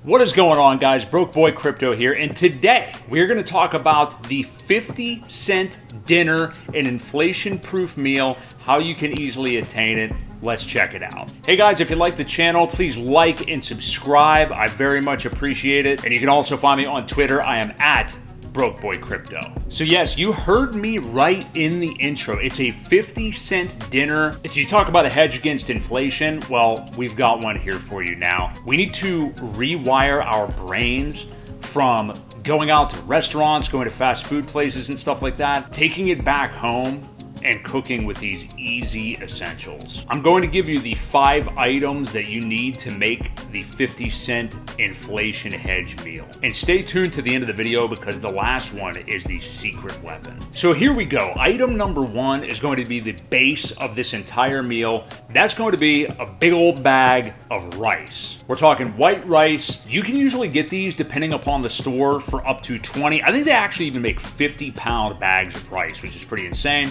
What is going on, guys? Boi Crypto here, and today we're going to talk about the 50-cent dinner, an inflation-proof meal, how you can easily attain it. Let's check it out. Hey guys, if you like the channel, please like and subscribe. I very much appreciate it. And you can also find me on Twitter. I am at Boi Crypto. So yes, you heard me right in the intro. It's a 50-cent dinner. If you talk about a hedge against inflation, well, we've got one here for you now. We need to rewire our brains from going out to restaurants, going to fast food places and stuff like that, taking it back home and cooking with these easy essentials. I'm going to give you the 5 items that you need to make the 50-cent inflation hedge meal. And stay tuned to the end of the video because the last one is the secret weapon. So here we go. Item number 1 is going to be the base of this entire meal. That's going to be a big old bag of rice. We're talking white rice. You can usually get these, depending upon the store, for up to 20. I think they actually even make 50-pound bags of rice, which is pretty insane.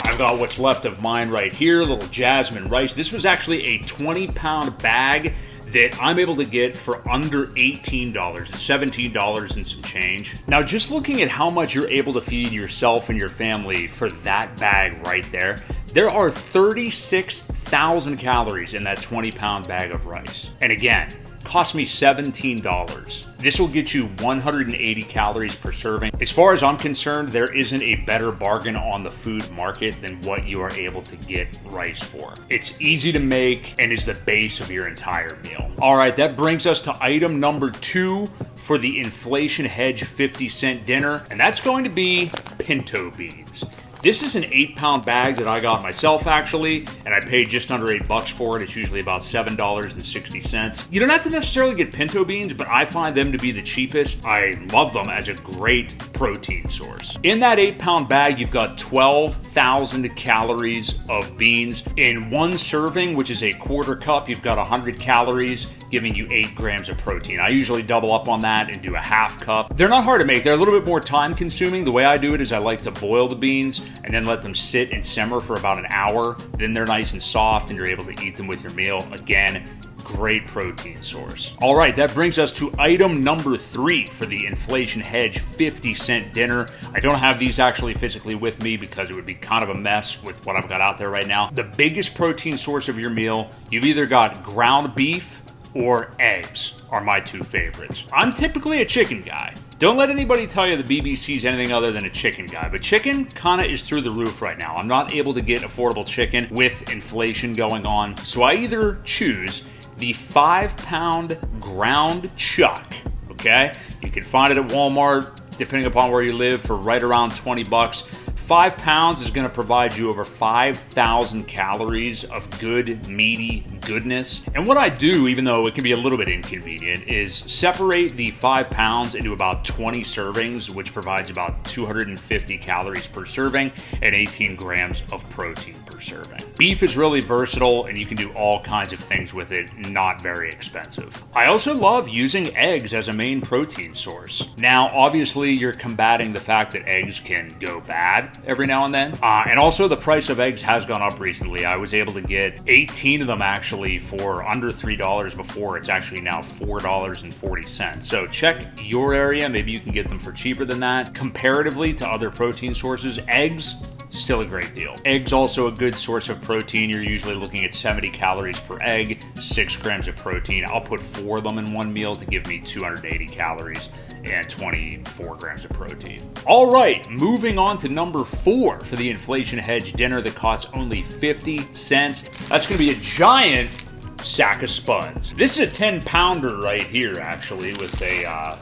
I've got what's left of mine right here, little jasmine rice. This was actually a 20-pound bag that I'm able to get for under $18. It's $17 and some change. Now, just looking at how much you're able to feed yourself and your family for that bag right there are 36,000 calories in that 20-pound bag of rice. And again, cost me $17. This will get you 180 calories per serving. As far as I'm concerned, there isn't a better bargain on the food market than what you are able to get rice for. It's easy to make and is the base of your entire meal. All right, that brings us to item number 2 for the inflation hedge 50-cent dinner, and that's going to be Pinto Beans. This is an 8-pound bag that I got myself, actually, and I paid just under $8 for it. It's usually about $7.60. You don't have to necessarily get pinto beans, but I find them to be the cheapest. I love them as a great protein source. In that 8-pound bag, you've got 12,000 calories of beans. In one serving, which is a quarter cup, you've got 100 calories, giving you 8 grams of protein. I usually double up on that and do a half cup. They're not hard to make. They're a little bit more time consuming. The way I do it is I like to boil the beans and then let them sit and simmer for about an hour. Then they're nice and soft and you're able to eat them with your meal. Again, great protein source. All right, that brings us to item number 3 for the inflation hedge 50-cent dinner. I don't have these actually physically with me because it would be kind of a mess with what I've got out there right now. The biggest protein source of your meal, you've either got ground beef or eggs are my 2 favorites. I'm typically a chicken guy. Don't let anybody tell you the BBC's anything other than a chicken guy, but chicken kind of is through the roof right now. I'm not able to get affordable chicken with inflation going on, so I either choose the 5-pound ground chuck, okay? You can find it at Walmart, depending upon where you live, for right around $20. 5 pounds is going to provide you over 5,000 calories of good, meaty goodness. And what I do, even though it can be a little bit inconvenient, is separate the 5 pounds into about 20 servings, which provides about 250 calories per serving and 18 grams of protein per serving. Beef is really versatile and you can do all kinds of things with it, not very expensive. I also love using eggs as a main protein source. Now, obviously, you're combating the fact that eggs can go bad every now and then. And also the price of eggs has gone up recently. I was able to get 18 of them actually for under $3 before. It's actually now $4.40. So check your area. Maybe you can get them for cheaper than that. Comparatively to other protein sources, eggs, still a great deal. Eggs also a good source of protein. You're usually looking at 70 calories per egg, 6 grams of protein. I'll put 4 of them in one meal to give me 280 calories and 24 grams of protein. All right, moving on to number 4 for the inflation hedge dinner that costs only 50 cents. That's gonna be a giant sack of spuds. This is a 10-pounder right here, actually, with a,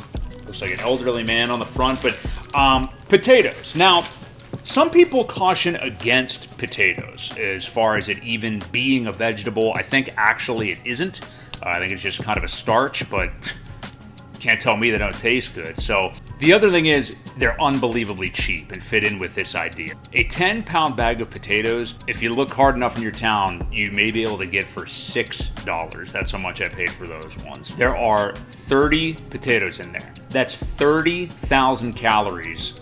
looks like an elderly man on the front, but potatoes. Now, some people caution against potatoes as far as it even being a vegetable. I think actually it isn't. I think it's just kind of a starch, but can't tell me they don't taste good. So the other thing is they're unbelievably cheap and fit in with this idea. A 10-pound bag of potatoes, if you look hard enough in your town, you may be able to get for $6. That's how much I paid for those ones. There are 30 potatoes in there. That's 30,000 calories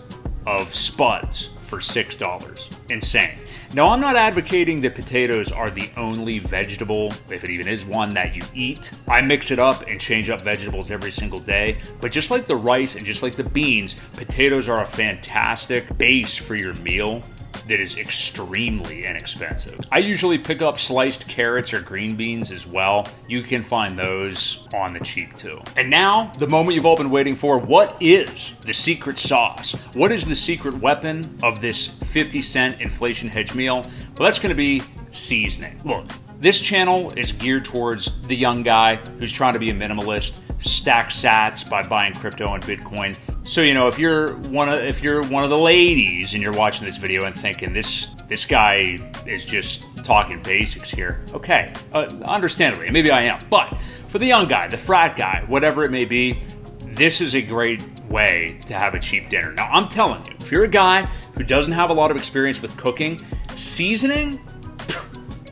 of spuds for $6. Insane. Now, I'm not advocating that potatoes are the only vegetable, if it even is one, that you eat. I mix it up and change up vegetables every single day, but just like the rice and just like the beans, potatoes are a fantastic base for your meal that is extremely inexpensive. I usually pick up sliced carrots or green beans as well. You can find those on the cheap too. And now, the moment you've all been waiting for, what is the secret sauce? What is the secret weapon of this 50-cent inflation hedge meal? Well, that's gonna be seasoning. Look, this channel is geared towards the young guy who's trying to be a minimalist, stack sats by buying crypto and Bitcoin. So, you know, if you're one of the ladies and you're watching this video and thinking this guy is just talking basics here, okay, understandably, maybe I am. But for the young guy, the frat guy, whatever it may be, this is a great way to have a cheap dinner. Now, I'm telling you, if you're a guy who doesn't have a lot of experience with cooking, seasoning,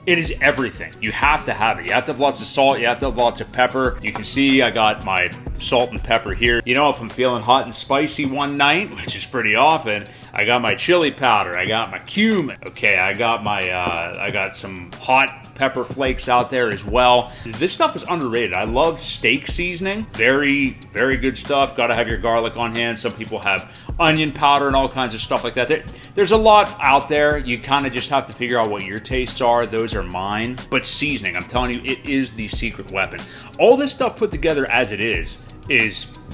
it is everything. You have to have it. You have to have lots of salt. You have to have lots of pepper. You can see I got my salt and pepper here. You know, if I'm feeling hot and spicy one night, which is pretty often, I got my chili powder. I got my cumin. Okay, I got some hot pepper flakes out there as well. This stuff is underrated. I love steak seasoning. Very, very good stuff. Got to have your garlic on hand. Some people have onion powder and all kinds of stuff like that. There's a lot out there. You kind of just have to figure out what your tastes are. Those are mine. But seasoning, I'm telling you, it is the secret weapon. All this stuff put together as it is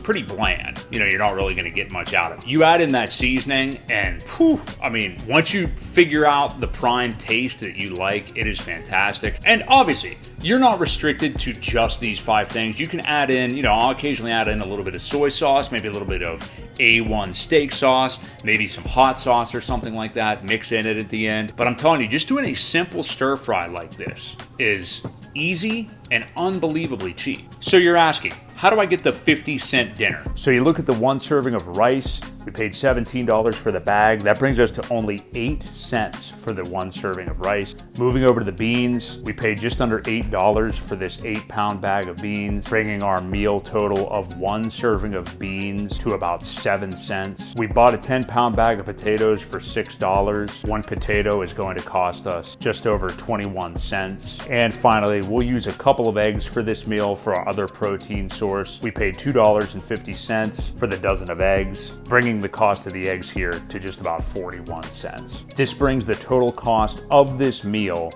pretty bland. You know, you're not really going to get much out of it. You add in that seasoning and whew, I mean, once you figure out the prime taste that you like, it is fantastic. And obviously, you're not restricted to just these 5 things. You can add in, you know, I'll occasionally add in a little bit of soy sauce, maybe a little bit of A1 steak sauce, maybe some hot sauce or something like that, mix in it at the end. But I'm telling you, just doing a simple stir fry like this is easy and unbelievably cheap. So you're asking, how do I get the 50-cent dinner? So you look at the 1 serving of rice. We paid $17 for the bag. That brings us to only 8 cents for the 1 serving of rice. Moving over to the beans, we paid just under $8 for this 8-pound bag of beans, bringing our meal total of 1 serving of beans to about 7 cents. We bought a 10-pound bag of potatoes for $6. 1 potato is going to cost us just over 21 cents. And finally, we'll use a couple of eggs for this meal for our other protein source. We paid $2.50 for the dozen of eggs, bringing the cost of the eggs here to just about 41 cents. This brings the total cost of this meal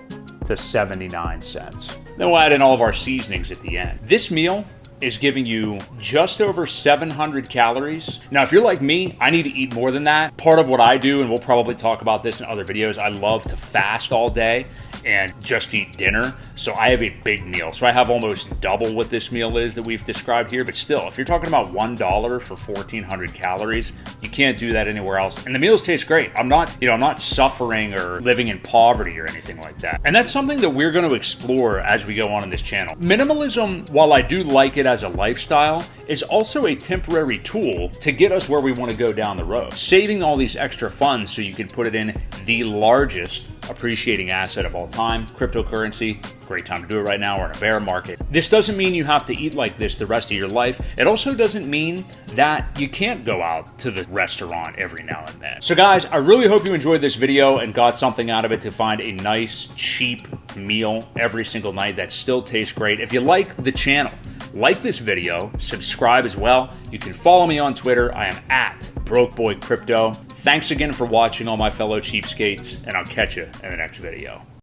to 79 cents. Then we'll add in all of our seasonings at the end. This meal is giving you just over 700 calories. Now, if you're like me, I need to eat more than that. Part of what I do, and we'll probably talk about this in other videos, I love to fast all day and just eat dinner. So I have a big meal. So I have almost double what this meal is that we've described here. But still, if you're talking about $1 for 1,400 calories, you can't do that anywhere else. And the meals taste great. I'm not suffering or living in poverty or anything like that. And that's something that we're going to explore as we go on in this channel. Minimalism, while I do like it as a lifestyle, is also a temporary tool to get us where we want to go down the road. Saving all these extra funds so you can put it in the largest appreciating asset of all time, cryptocurrency. Great time to do it right now. We're in a bear market. This doesn't mean you have to eat like this the rest of your life. It also doesn't mean that you can't go out to the restaurant every now and then. So guys, I really hope you enjoyed this video and got something out of it to find a nice, cheap meal every single night that still tastes great. If you like the channel, like this video, subscribe as well. You can follow me on Twitter. I am at Boi Crypto. Thanks again for watching, all my fellow cheapskates, and I'll catch you in the next video.